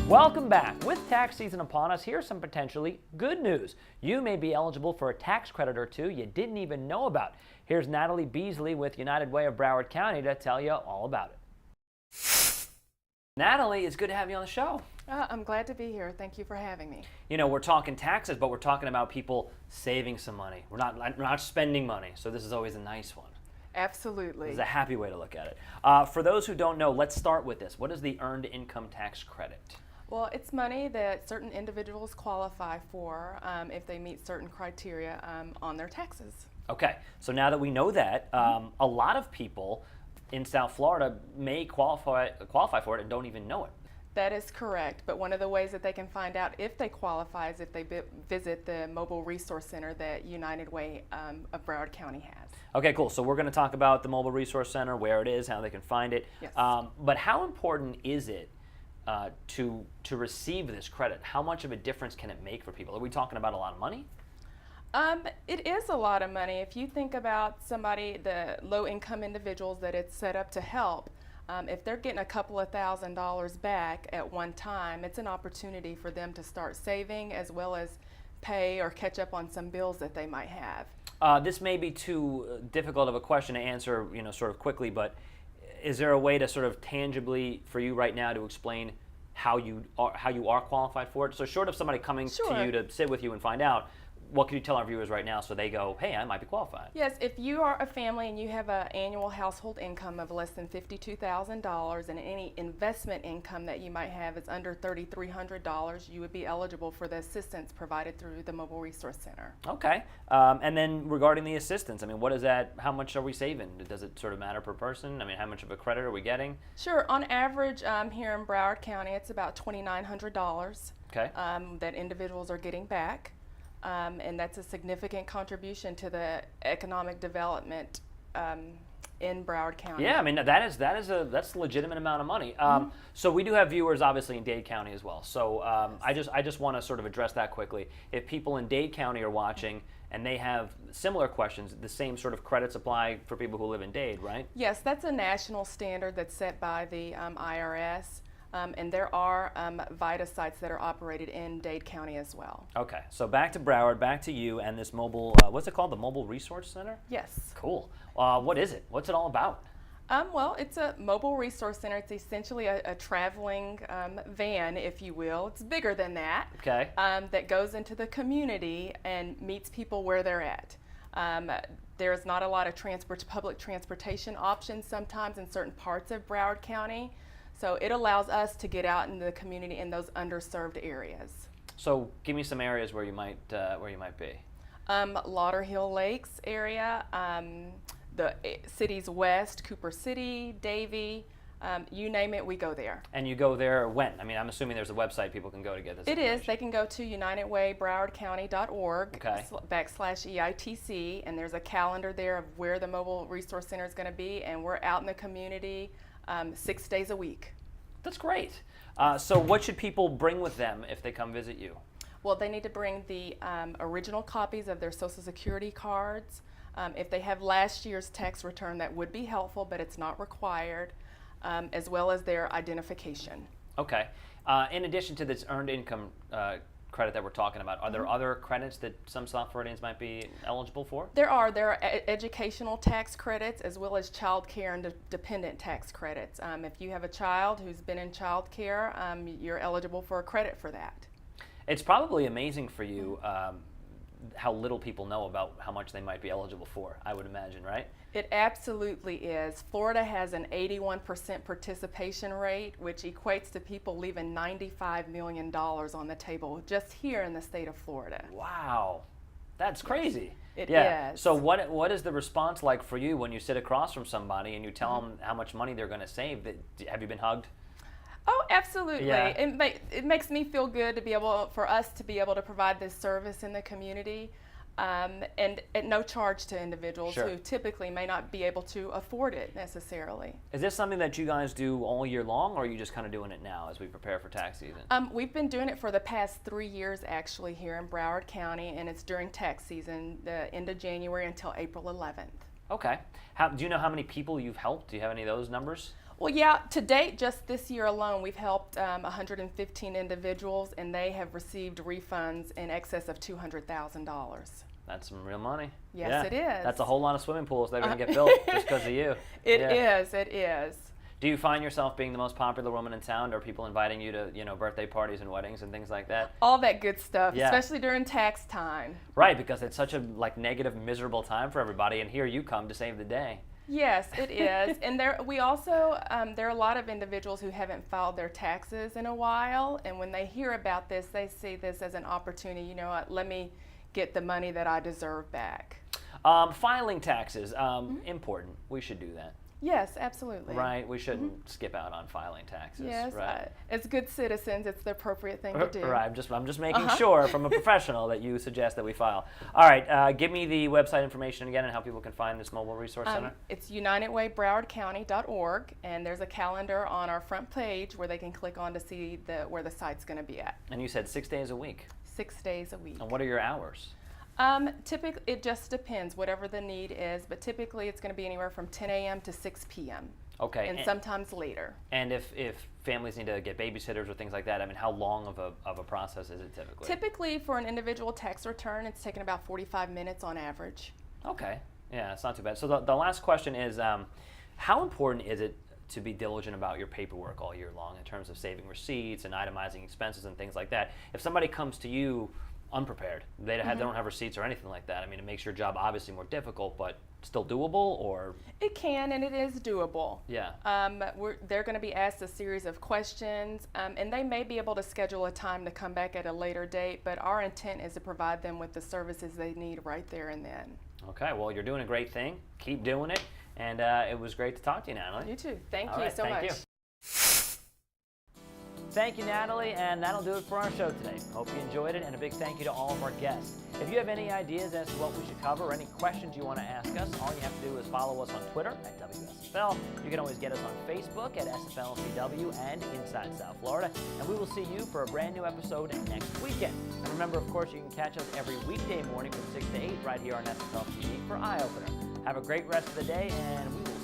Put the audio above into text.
Welcome back. With tax season upon us, here's some potentially good news. You may be eligible for a tax credit or two you didn't even know about. Here's Natalie Beasley with United Way of Broward County to tell you all about it. Natalie, it's good to have you on the show. I'm glad to be here. Thank you for having me. You know, we're talking taxes, but we're talking about people saving some money. We're not spending money, so this is always a nice one. Absolutely. It's a happy way to look at it. For those who don't know, let's start with this. What is the Earned Income Tax Credit? Well, it's money that certain individuals qualify for if they meet certain criteria on their taxes. Okay, so now that we know that, a lot of people in South Florida may qualify for it and don't even know it. That is correct, but one of the ways that they can find out if they qualify is if they visit the Mobile Resource Center that United Way of Broward County has. Okay, cool. So we're going to talk about the Mobile Resource Center, where it is, how they can find it. Yes. But how important is it to receive this credit? How much of a difference can it make for people? Are we talking about a lot of money? It is a lot of money. If you think about somebody, the low-income individuals that it's set up to help, if they're getting a couple of $1,000s back at one time, it's an opportunity for them to start saving as well as pay or catch up on some bills that they might have. This may be too difficult of a question to answer, sort of quickly, but is there a way to sort of tangibly for you right now to explain how you are qualified for it? So short of somebody coming to you to sit with you and find out, what can you tell our viewers right now so they go, hey, I might be qualified? Yes, if you are a family and you have an annual household income of less than $52,000 and any investment income that you might have is under $3,300, you would be eligible for the assistance provided through the Mobile Resource Center. Okay, and then regarding the assistance, I mean, what is that, how much are we saving? Does it sort of matter per person? I mean, how much of a credit are we getting? Sure, on average here in Broward County, it's about $2,900 that individuals are getting back. And that's a significant contribution to the economic development in Broward County. Yeah, I mean that's a legitimate amount of money. So we do have viewers obviously in Dade County as well. So Yes. I just want to sort of address that quickly. If people in Dade County are watching and they have similar questions, the same sort of credits apply for people who live in Dade, right? Yes, that's a national standard that's set by the IRS. And there are VITA sites that are operated in Dade County as well. Okay, so back to Broward, back to you and this mobile, what's it called, the Mobile Resource Center? Yes. Cool. What is it? What's it all about? Well, it's a mobile resource center. It's essentially a traveling van, if you will. It's bigger than that. Okay. That goes into the community and meets people where they're at. There's not a lot of public transportation options sometimes in certain parts of Broward County. So it allows us to get out into the community in those underserved areas. So give me some areas where you might be. Lauderhill Lakes area, the cities west, Cooper City, Davie, you name it, we go there. And you go there when? I mean, I'm assuming there's a website people can go to get this information. It is. They can go to unitedwaybrowardcounty.org /EITC, and there's a calendar there of where the Mobile Resource Center is going to be, and we're out in the community 6 days a week. That's great. So what should people bring with them if they come visit you? Well, they need to bring the original copies of their Social Security cards. If they have last year's tax return, that would be helpful, but it's not required, as well as their identification. Okay. In addition to this earned income credit that we're talking about, are there other credits that some South Floridians might be eligible for? There are educational tax credits as well as child care and dependent tax credits. If you have a child who's been in child care, you're eligible for a credit for that. It's probably amazing for you how little people know about how much they might be eligible for, I would imagine, right? It absolutely is. Florida has an 81% participation rate, which equates to people leaving $95 million on the table just here in the state of Florida. Wow, that's crazy. It is. So what is the response like for you when you sit across from somebody and you tell them how much money they're going to save? Have you been hugged? Oh, absolutely. Yeah. It makes me feel good to be for us to be able to provide this service in the community, and at no charge to individuals who typically may not be able to afford it necessarily. Is this something that you guys do all year long, or are you just kind of doing it now as we prepare for tax season? We've been doing it for the past 3 years actually here in Broward County, and it's during tax season, the end of January until April 11th. Okay. Do you know how many people you've helped? Do you have any of those numbers? Well, yeah, to date, just this year alone, we've helped 115 individuals, and they have received refunds in excess of $200,000. That's some real money. Yes, yeah. it is. That's a whole lot of swimming pools that are going to get built just because of you. It is. Do you find yourself being the most popular woman in town? Or are people inviting you to, birthday parties and weddings and things like that? All that good stuff, Yeah. especially during tax time. Right, because it's such a negative, miserable time for everybody, and here you come to save the day. Yes, it is. And there are a lot of individuals who haven't filed their taxes in a while, and when they hear about this, they see this as an opportunity. You know what? Let me get the money that I deserve back. Filing taxes, important. We should do that. Yes, absolutely. Right, we shouldn't skip out on filing taxes. Yes, right. As good citizens, it's the appropriate thing to do. Right, I'm just making sure from a professional that you suggest that we file. All right, give me the website information again and how people can find this mobile resource center. It's unitedwaybrowardcounty.org, and there's a calendar on our front page where they can click on to see where the site's going to be at. And you said 6 days a week. 6 days a week. And what are your hours? Typically, it just depends, whatever the need is, but typically it's going to be anywhere from 10 a.m. to 6 p.m. Okay. And sometimes later. And if families need to get babysitters or things like that, I mean, how long of a process is it typically? Typically, for an individual tax return, it's taken about 45 minutes on average. Okay. Yeah, it's not too bad. So the last question is, how important is it to be diligent about your paperwork all year long in terms of saving receipts and itemizing expenses and things like that? If somebody comes to you unprepared, they don't have receipts or anything like that, I mean, it makes your job obviously more difficult, but still doable, or? It can, and it is doable. Yeah. They're going to be asked a series of questions, and they may be able to schedule a time to come back at a later date, but our intent is to provide them with the services they need right there and then. Okay, well, you're doing a great thing. Keep doing it, and it was great to talk to you, Natalie. You too. Thank All you right, so thank much. you. Thank you, Natalie, and that'll do it for our show today. Hope you enjoyed it, and a big thank you to all of our guests. If you have any ideas as to what we should cover or any questions you want to ask us, all you have to do is follow us on Twitter at WSFL. You can always get us on Facebook at SFLCW and Inside South Florida. And we will see you for a brand new episode next weekend. And remember, of course, you can catch us every weekday morning from 6 to 8 right here on SFL TV for Eye Opener. Have a great rest of the day, and we will